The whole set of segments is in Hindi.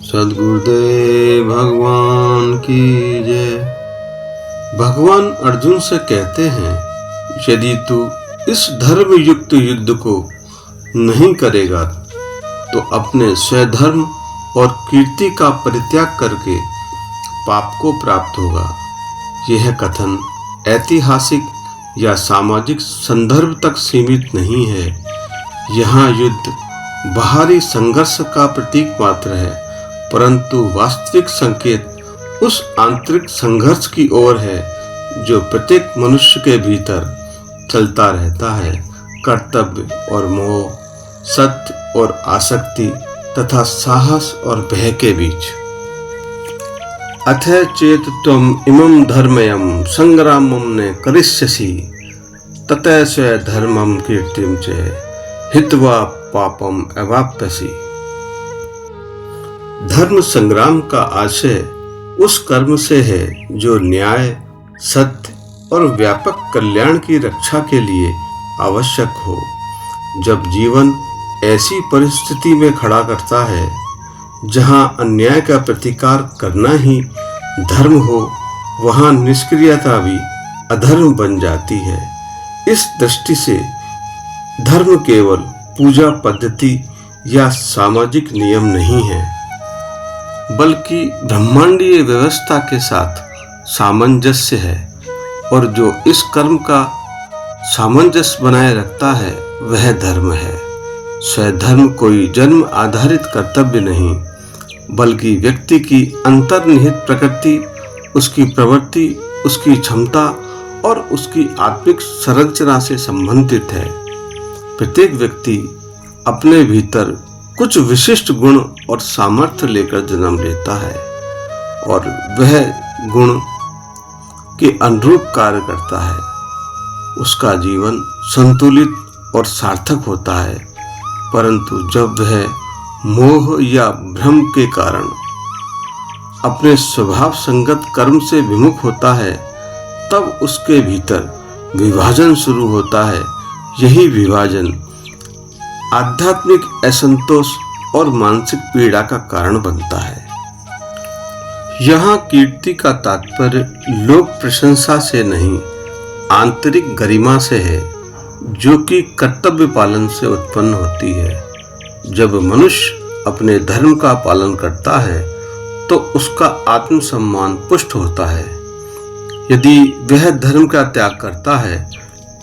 सद्गुरुदेव भगवान की जय। भगवान अर्जुन से कहते हैं, यदि तू इस धर्म युक्त युद्ध को नहीं करेगा तो अपने स्वधर्म और कीर्ति का परित्याग करके पाप को प्राप्त होगा। यह कथन ऐतिहासिक या सामाजिक संदर्भ तक सीमित नहीं है। यहाँ युद्ध बाहरी संघर्ष का प्रतीक मात्र है, परंतु वास्तविक संकेत उस आंतरिक संघर्ष की ओर है जो प्रत्येक मनुष्य के भीतर चलता रहता है। कर्तव्य और मोह, सत्य और आसक्ति तथा साहस और भय के बीच। अथ चेत त्वम इमं धर्मयं संग्रामं न करिष्यसि ततः स्व धर्मं कीर्तिं च हित्वा पापम अवाप्यसि। धर्म संग्राम का आशय उस कर्म से है जो न्याय, सत्य और व्यापक कल्याण की रक्षा के लिए आवश्यक हो। जब जीवन ऐसी परिस्थिति में खड़ा करता है जहां अन्याय का प्रतिकार करना ही धर्म हो, वहां निष्क्रियता भी अधर्म बन जाती है। इस दृष्टि से धर्म केवल पूजा पद्धति या सामाजिक नियम नहीं है, बल्कि ब्रह्मांडीय व्यवस्था के साथ सामंजस्य है, और जो इस कर्म का सामंजस्य बनाए रखता है वह धर्म है। स्वधर्म कोई जन्म आधारित कर्तव्य नहीं, बल्कि व्यक्ति की अंतर्निहित प्रकृति, उसकी प्रवृत्ति, उसकी क्षमता और उसकी आत्मिक संरचना से संबंधित है। प्रत्येक व्यक्ति अपने भीतर कुछ विशिष्ट गुण और सामर्थ्य लेकर जन्म लेता है और वह गुण के अनुरूप कार्य करता है। उसका जीवन संतुलित और सार्थक होता है, परंतु जब वह मोह या भ्रम के कारण अपने स्वभाव संगत कर्म से विमुख होता है, तब उसके भीतर विभाजन शुरू होता है। यही विभाजन आध्यात्मिक असंतोष और मानसिक पीड़ा का कारण बनता है। यहाँ कीर्ति का तात्पर्य लोक प्रशंसा से नहीं, आंतरिक गरिमा से है, जो कि कर्तव्य पालन से उत्पन्न होती है। जब मनुष्य अपने धर्म का पालन करता है तो उसका आत्मसम्मान पुष्ट होता है। यदि वह धर्म का त्याग करता है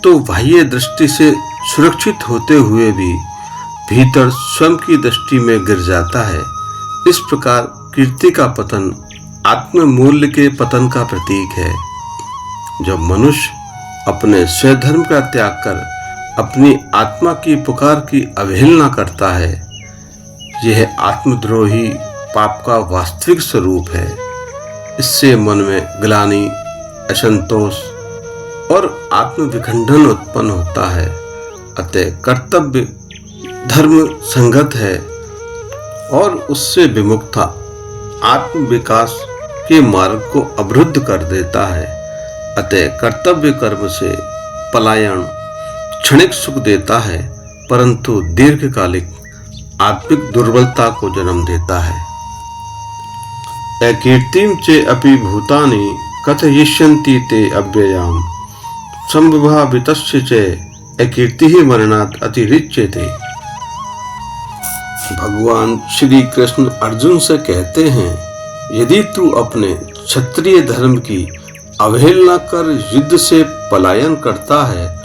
तो बाह्य दृष्टि से सुरक्षित होते हुए भी भीतर स्वयं की दृष्टि में गिर जाता है। इस प्रकार कीर्ति का पतन आत्म मूल्य के पतन का प्रतीक है। जब मनुष्य अपने स्वधर्म का त्याग कर अपनी आत्मा की पुकार की अवहेलना करता है, यह आत्मद्रोही पाप का वास्तविक स्वरूप है। इससे मन में ग्लानि, असंतोष और आत्मविखंडन उत्पन्न होता है। अतः कर्तव्य धर्म संगत है और उससे विमुखता आत्म विकास के मार्ग को अवरुद्ध कर देता है। अतः कर्तव्य कर्म से पलायन क्षणिक सुख देता है, परंतु दीर्घकालिक आत्मिक दुर्बलता को जन्म देता है। अकीर्तिं चे अपि भूतानि कथयिष्यन्ति ते अव्ययाम् संभावितस्य च अकीर्तिः मरणात् अतिरिच्यते। भगवान श्री कृष्ण अर्जुन से कहते हैं, यदि तू अपने क्षत्रिय धर्म की अवहेलना कर युद्ध से पलायन करता है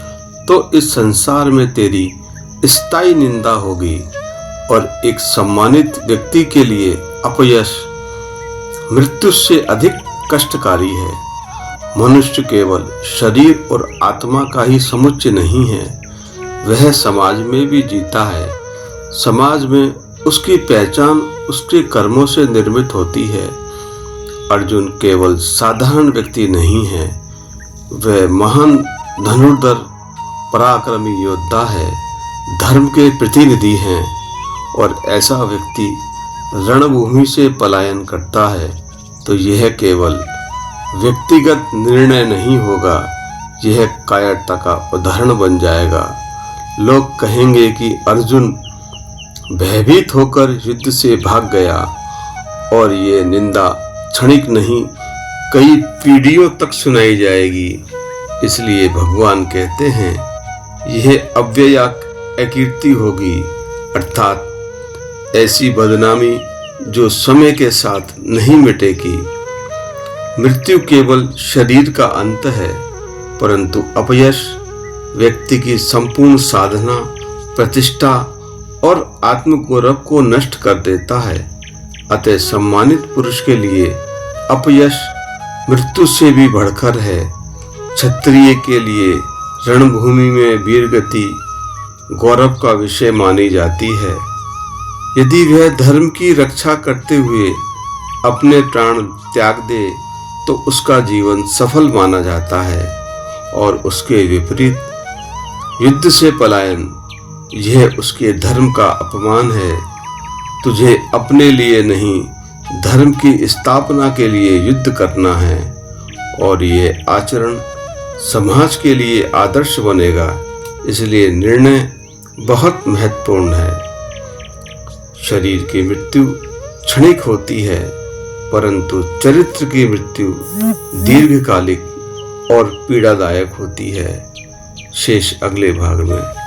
तो इस संसार में तेरी स्थायी निंदा होगी और एक सम्मानित व्यक्ति के लिए अपयश मृत्यु से अधिक कष्टकारी है। मनुष्य केवल शरीर और आत्मा का ही समुच्चय नहीं है, वह समाज में भी जीता है। समाज में उसकी पहचान उसके कर्मों से निर्मित होती है। अर्जुन केवल साधारण व्यक्ति नहीं है, वह महान धनुर्धर पराक्रमी योद्धा है, धर्म के प्रतिनिधि हैं। और ऐसा व्यक्ति रणभूमि से पलायन करता है तो यह केवल व्यक्तिगत निर्णय नहीं होगा, यह कायरता का उदाहरण बन जाएगा। लोग कहेंगे कि अर्जुन भयभीत होकर युद्ध से भाग गया और ये निंदा क्षणिक नहीं, कई पीढ़ियों तक सुनाई जाएगी। इसलिए भगवान कहते हैं, यह अव्यया अकीर्ति होगी, अर्थात ऐसी बदनामी जो समय के साथ नहीं मिटेगी। मृत्यु केवल शरीर का अंत है, परंतु अपयश व्यक्ति की संपूर्ण साधना, प्रतिष्ठा और आत्मगौरव को नष्ट कर देता है। अतः सम्मानित पुरुष के लिए अपयश मृत्यु से भी बढ़कर है। क्षत्रिय के लिए रणभूमि में वीरगति गौरव का विषय मानी जाती है। यदि वह धर्म की रक्षा करते हुए अपने प्राण त्याग दे तो उसका जीवन सफल माना जाता है, और उसके विपरीत युद्ध से पलायन, यह उसके धर्म का अपमान है। तुझे अपने लिए नहीं, धर्म की स्थापना के लिए युद्ध करना है, और ये आचरण समाज के लिए आदर्श बनेगा। इसलिए निर्णय बहुत महत्वपूर्ण है। शरीर की मृत्यु क्षणिक होती है, परंतु चरित्र की मृत्यु दीर्घकालिक और पीड़ादायक होती है। शेष अगले भाग में।